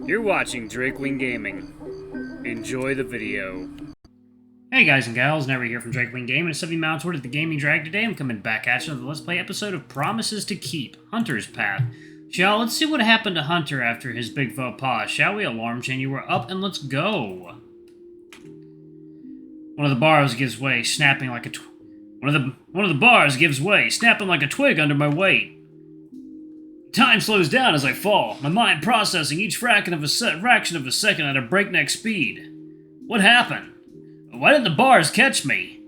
You're watching Drakewing Gaming. Enjoy the video. Hey guys and gals, Never here from Drakewing Gaming. It's 70 miles toward the Gaming Drag today. I'm coming back at you with a Let's Play episode of Promises to Keep, Hunter's Path. Shall let's see what happened to Hunter after his big faux pas, shall we? Alarm chain, you were up and let's go. One of the bars gives way, snapping like a one of the bars gives way, snapping like a twig under my weight. Time slows down as I fall, my mind processing each fraction of a second at a breakneck speed. What happened? Why didn't the bars catch me?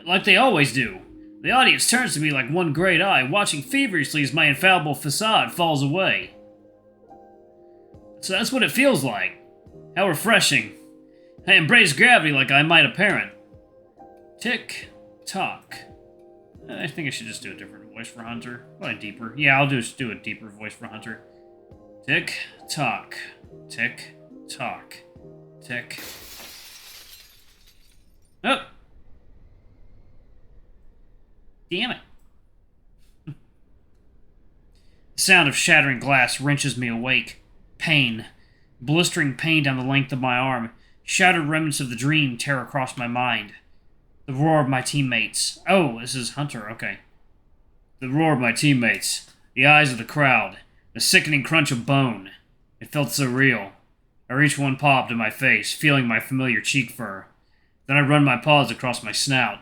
Like they always do. The audience turns to me like one great eye, watching feverishly as my infallible facade falls away. So that's what it feels like. How refreshing. I embrace gravity like I might a parent. Tick, tock. I think I should just do a different voice for Hunter. Probably deeper. Yeah, I'll just do a deeper voice for Hunter. Tick, tock. Tick, tock. Tick. Oh! Damn it. The sound of shattering glass wrenches me awake. Pain. Blistering pain down the length of my arm. Shattered remnants of the dream tear across my mind. The roar of my teammates. Oh, this is Hunter, okay. The roar of my teammates. The eyes of the crowd. The sickening crunch of bone. It felt so real. I reach one paw up to my face, feeling my familiar cheek fur. Then I run my paws across my snout.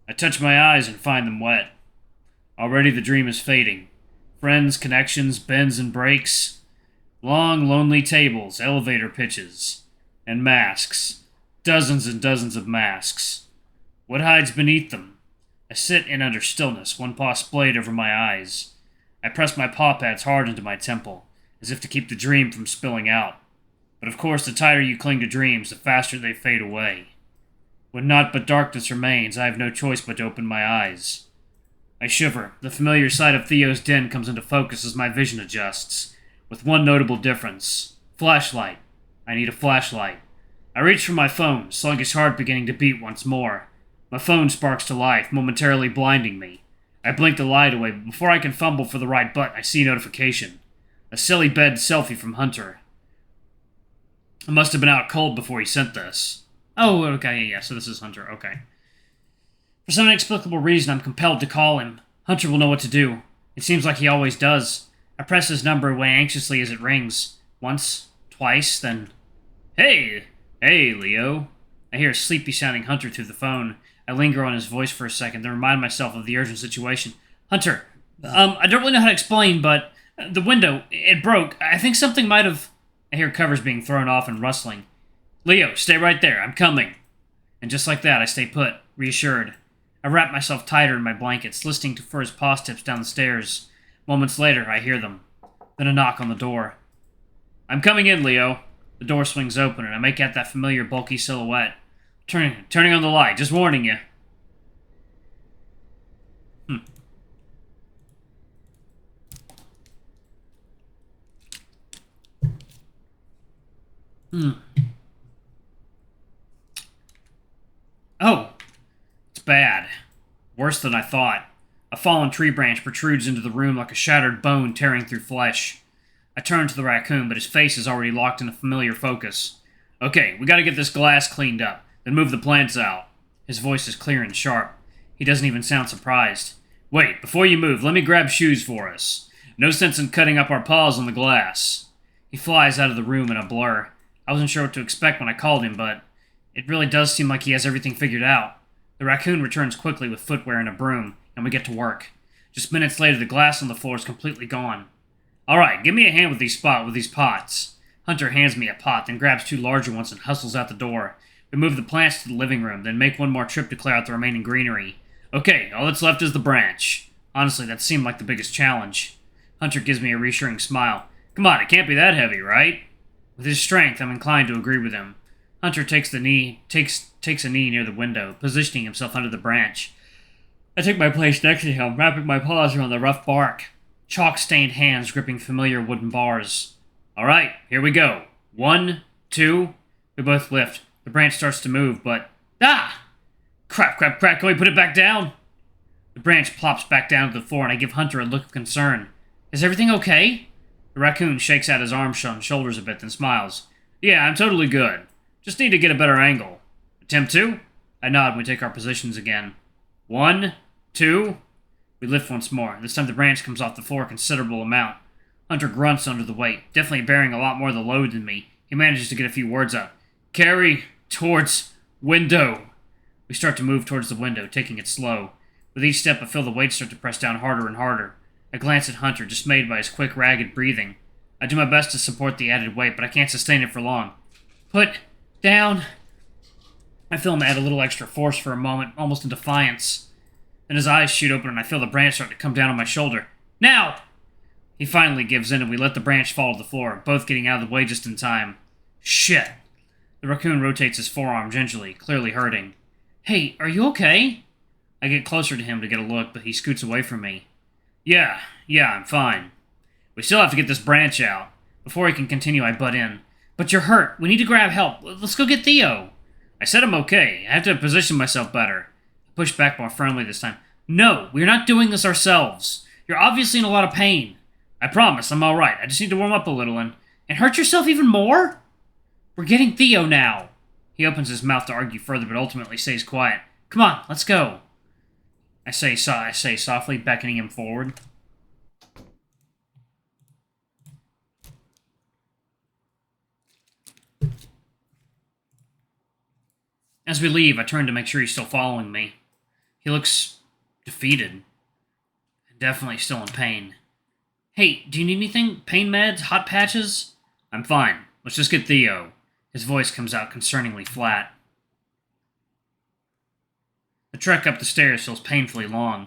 I touch my eyes and find them wet. Already the dream is fading. Friends, connections, bends and breaks. Long, lonely tables, elevator pitches. And masks. Dozens and dozens of masks. What hides beneath them? I sit in utter stillness, one paw splayed over my eyes. I press my paw pads hard into my temple, as if to keep the dream from spilling out. But of course, the tighter you cling to dreams, the faster they fade away. When naught but darkness remains, I have no choice but to open my eyes. I shiver. The familiar sight of Theo's den comes into focus as my vision adjusts, with one notable difference. Flashlight. I need a flashlight. I reach for my phone, sluggish heart beginning to beat once more. My phone sparks to life, momentarily blinding me. I blink the light away, but before I can fumble for the right button, I see a notification. A silly bed selfie from Hunter. I must have been out cold before he sent this. Oh, okay, yeah, so this is Hunter, okay. For some inexplicable reason, I'm compelled to call him. Hunter will know what to do. It seems like he always does. I press his number away anxiously as it rings. Once, twice, then... Hey! Hey, Leo. I hear a sleepy-sounding Hunter through the phone. I linger on his voice for a second, then remind myself of the urgent situation. Hunter, I don't really know how to explain, but the window, it broke. I think something might have... I hear covers being thrown off and rustling. Leo, stay right there. I'm coming. And just like that, I stay put, reassured. I wrap myself tighter in my blankets, listening for his paw steps down the stairs. Moments later, I hear them. Then a knock on the door. I'm coming in, Leo. The door swings open, and I make out that familiar bulky silhouette. Turning on the light, just warning you. Oh, it's bad. Worse than I thought. A fallen tree branch protrudes into the room like a shattered bone tearing through flesh. I turn to the raccoon, but his face is already locked in a familiar focus. Okay, we gotta get this glass cleaned up, then move the plants out. His voice is clear and sharp. He doesn't even sound surprised. Wait, before you move, let me grab shoes for us. No sense in cutting up our paws on the glass. He flies out of the room in a blur. I wasn't sure what to expect when I called him, but it really does seem like he has everything figured out. The raccoon returns quickly with footwear and a broom, and we get to work. Just minutes later, the glass on the floor is completely gone. Alright, give me a hand with these pots. Hunter hands me a pot, then grabs two larger ones and hustles out the door. We move the plants to the living room, then make one more trip to clear out the remaining greenery. Okay, all that's left is the branch. Honestly, that seemed like the biggest challenge. Hunter gives me a reassuring smile. Come on, it can't be that heavy, right? With his strength, I'm inclined to agree with him. Hunter takes a knee near the window, positioning himself under the branch. I take my place next to him, wrapping my paws around the rough bark. Chalk-stained hands gripping familiar wooden bars. All right, here we go. 1, 2. We both lift. The branch starts to move, but... Ah! Crap, can we put it back down? The branch plops back down to the floor, and I give Hunter a look of concern. Is everything okay? The raccoon shakes out his arms and shoulders a bit, then smiles. Yeah, I'm totally good. Just need to get a better angle. Attempt 2? I nod and we take our positions again. 1, 2. We lift once more. This time the branch comes off the floor a considerable amount. Hunter grunts under the weight, definitely bearing a lot more of the load than me. He manages to get a few words out. Carry towards window. We start to move towards the window, taking it slow. With each step, I feel the weight start to press down harder and harder. I glance at Hunter, dismayed by his quick, ragged breathing. I do my best to support the added weight, but I can't sustain it for long. Put down. I feel him add a little extra force for a moment, almost in defiance. Then his eyes shoot open and I feel the branch start to come down on my shoulder. Now! He finally gives in and we let the branch fall to the floor, both getting out of the way just in time. Shit. The raccoon rotates his forearm gingerly, clearly hurting. Hey, are you okay? I get closer to him to get a look, but he scoots away from me. Yeah, I'm fine. We still have to get this branch out. Before he can continue, I butt in. But you're hurt. We need to grab help. Let's go get Theo. I said I'm okay. I have to position myself better. I push back more firmly this time. No, we're not doing this ourselves. You're obviously in a lot of pain. I promise, I'm alright. I just need to warm up a little and hurt yourself even more? We're getting Theo now. He opens his mouth to argue further, but ultimately stays quiet. Come on, let's go. I say softly, beckoning him forward. As we leave, I turn to make sure he's still following me. He looks defeated. And definitely still in pain. Hey, do you need anything? Pain meds? Hot patches? I'm fine. Let's just get Theo. His voice comes out concerningly flat. The trek up the stairs feels painfully long.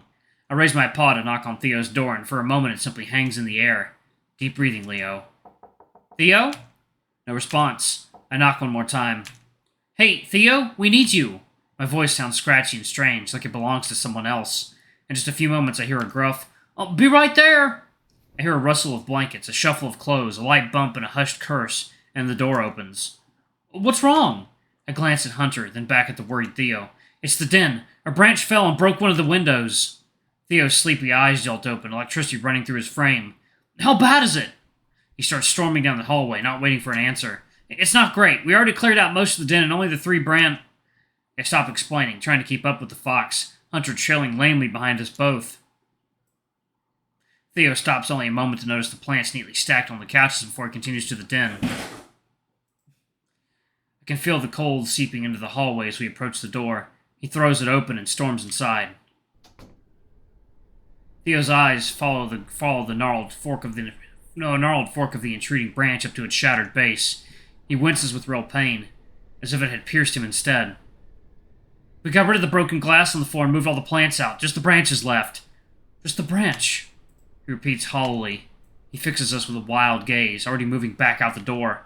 I raise my paw to knock on Theo's door, and for a moment it simply hangs in the air. Deep breathing, Leo. Theo? No response. I knock one more time. Hey, Theo, we need you. My voice sounds scratchy and strange, like it belongs to someone else. In just a few moments I hear a gruff, I'll be right there. I hear a rustle of blankets, a shuffle of clothes, a light bump, and a hushed curse, and the door opens. What's wrong? I glance at Hunter, then back at the worried Theo. It's the den. A branch fell and broke one of the windows. Theo's sleepy eyes jolt open, electricity running through his frame. How bad is it? He starts storming down the hallway, not waiting for an answer. It's not great. We already cleared out most of the den and only the 3 I stop explaining, trying to keep up with the fox, Hunter trailing lamely behind us both. Theo stops only a moment to notice the plants neatly stacked on the couches before he continues to the den. I can feel the cold seeping into the hallway as we approach the door. He throws it open and storms inside. Theo's eyes follow the gnarled fork of the intruding branch up to its shattered base. He winces with real pain, as if it had pierced him instead. We got rid of the broken glass on the floor and moved all the plants out. Just the branches left. Just the branch, he repeats hollowly. He fixes us with a wild gaze, already moving back out the door.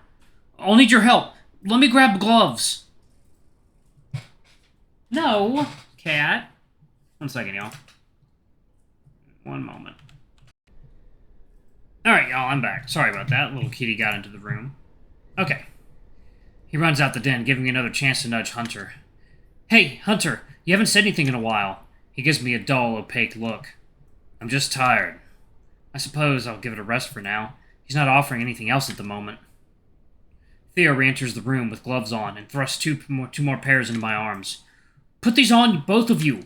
I'll need your help. Let me grab gloves. No, cat. 1 second, y'all. 1 moment. Alright, y'all, I'm back. Sorry about that. Little kitty got into the room. Okay. He runs out the den, giving me another chance to nudge Hunter. Hey, Hunter, you haven't said anything in a while. He gives me a dull, opaque look. I'm just tired. I suppose I'll give it a rest for now. He's not offering anything else at the moment. Theo re-enters the room with gloves on and thrusts two more pairs into my arms. Put these on, both of you!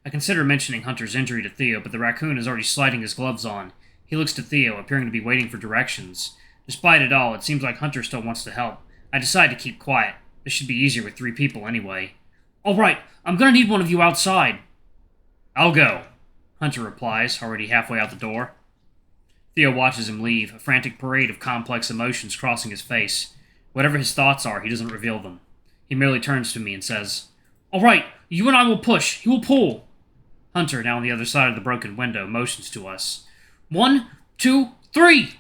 I consider mentioning Hunter's injury to Theo, but the raccoon is already sliding his gloves on. He looks to Theo, appearing to be waiting for directions. Despite it all, it seems like Hunter still wants to help. I decide to keep quiet. This should be easier with 3 people anyway. Alright, I'm gonna need one of you outside. I'll go, Hunter replies, already halfway out the door. Theo watches him leave, a frantic parade of complex emotions crossing his face. Whatever his thoughts are, he doesn't reveal them. He merely turns to me and says, Alright, you and I will push. He will pull. Hunter, now on the other side of the broken window, motions to us. 1, 2, 3!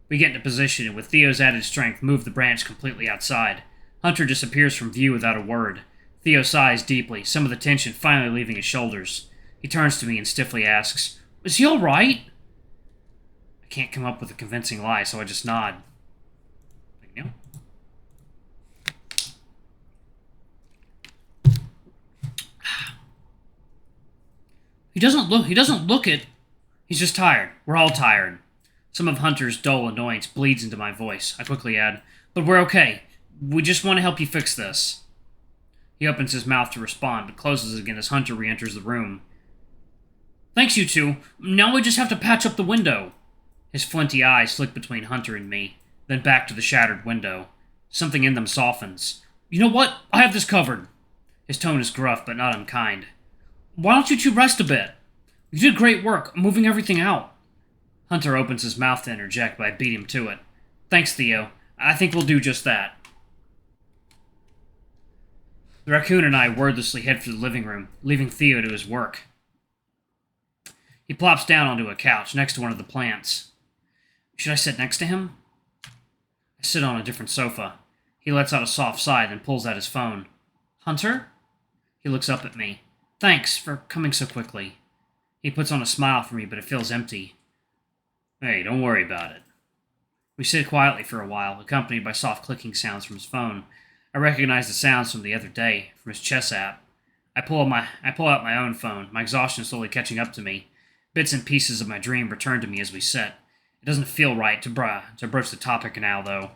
We get into position and with Theo's added strength move the branch completely outside. Hunter disappears from view without a word. Theo sighs deeply, some of the tension finally leaving his shoulders. He turns to me and stiffly asks, Is he alright? I can't come up with a convincing lie, so I just nod. You know? He doesn't look it. He's just tired. We're all tired. Some of Hunter's dull annoyance bleeds into my voice. I quickly add, "But we're okay. We just want to help you fix this." He opens his mouth to respond, but closes it again as Hunter re-enters the room. "Thanks, you two. Now we just have to patch up the window." His flinty eyes flick between Hunter and me, then back to the shattered window. Something in them softens. "You know what? I have this covered." His tone is gruff, but not unkind. "Why don't you two rest a bit? You did great work, moving everything out." Hunter opens his mouth to interject, but I beat him to it. "Thanks, Theo. I think we'll do just that." The raccoon and I wordlessly head for the living room, leaving Theo to his work. He plops down onto a couch next to one of the plants. Should I sit next to him? I sit on a different sofa. He lets out a soft sigh, then pulls out his phone. "Hunter?" He looks up at me. "Thanks for coming so quickly." He puts on a smile for me, but it feels empty. "Hey, don't worry about it." We sit quietly for a while, accompanied by soft clicking sounds from his phone. I recognize the sounds from the other day, from his chess app. I pull out my own phone, my exhaustion slowly catching up to me. Bits and pieces of my dream return to me as we sit. It doesn't feel right to broach the topic now, though.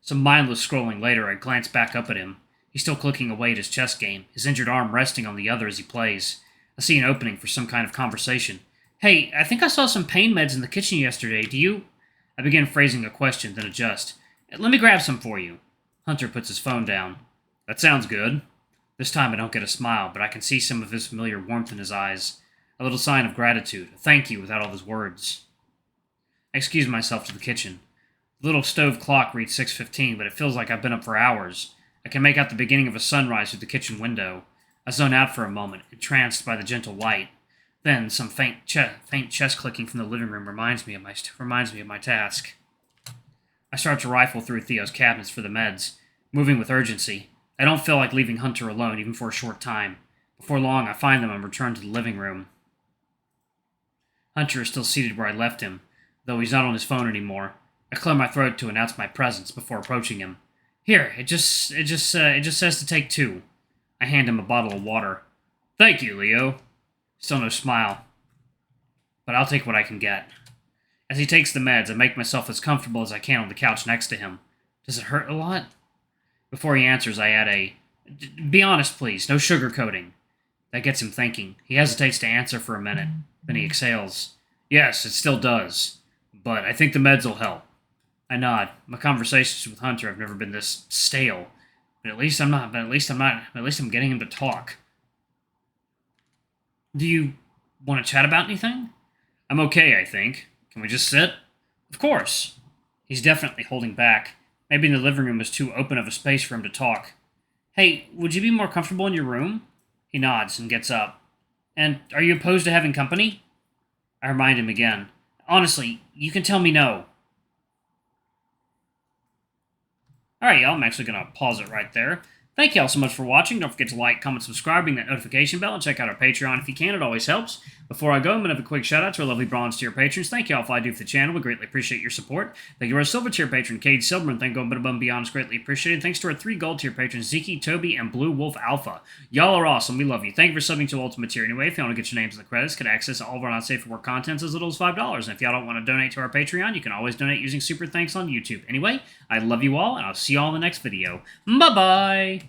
Some mindless scrolling later, I glance back up at him. He's still clicking away at his chess game, his injured arm resting on the other as he plays. I see an opening for some kind of conversation. "Hey, I think I saw some pain meds in the kitchen yesterday. Do you—" I begin phrasing a question, then adjust. "Let me grab some for you." Hunter puts his phone down. "That sounds good." This time I don't get a smile, but I can see some of his familiar warmth in his eyes. A little sign of gratitude, a thank you without all his words. I excuse myself to the kitchen. The little stove clock reads 6:15, but it feels like I've been up for hours. I can make out the beginning of a sunrise through the kitchen window. I zone out for a moment, entranced by the gentle light. Then some faint chest clicking from the living room reminds me of my task. I start to rifle through Theo's cabinets for the meds, moving with urgency. I don't feel like leaving Hunter alone, even for a short time. Before long, I find them and return to the living room. Hunter is still seated where I left him, though he's not on his phone anymore. I clear my throat to announce my presence before approaching him. "Here, it just says to take 2. I hand him a bottle of water. "Thank you, Leo." Still no smile. But I'll take what I can get. As he takes the meds, I make myself as comfortable as I can on the couch next to him. Does it hurt a lot? Before he answers, I add "Be honest, please. No sugarcoating." That gets him thinking. He hesitates to answer for a minute. Then he exhales. "Yes, it still does. But I think the meds will help." I nod. My conversations with Hunter have never been this stale. But at least I'm getting him to talk. "Do you want to chat about anything?" "I'm okay, I think. Can we just sit?" "Of course." He's definitely holding back. Maybe the living room is too open of a space for him to talk. "Hey, would you be more comfortable in your room?" He nods and gets up. "And are you opposed to having company?" I remind him again. "Honestly, you can tell me no." Alright, y'all, I'm actually going to pause it right there. Thank y'all so much for watching. Don't forget to like, comment, subscribe, ring that notification bell, and check out our Patreon if you can. It always helps. Before I go, I'm going to have a quick shout out to our lovely bronze tier patrons. Thank y'all for all I do for the channel. We greatly appreciate your support. Thank you to our silver tier patron, Cade Silverman. Thank you going above and beyond. It's greatly appreciated. Thanks to our 3 gold tier patrons, Zeke, Toby, and Blue Wolf Alpha. Y'all are awesome. We love you. Thank you for subbing to Ultimate Tier. Anyway, if you want to get your names in the credits, get access to all of our not safe for work contents as little as $5. And if y'all don't want to donate to our Patreon, you can always donate using Super Thanks on YouTube. Anyway, I love you all, and I'll see y'all in the next video. Bye-bye!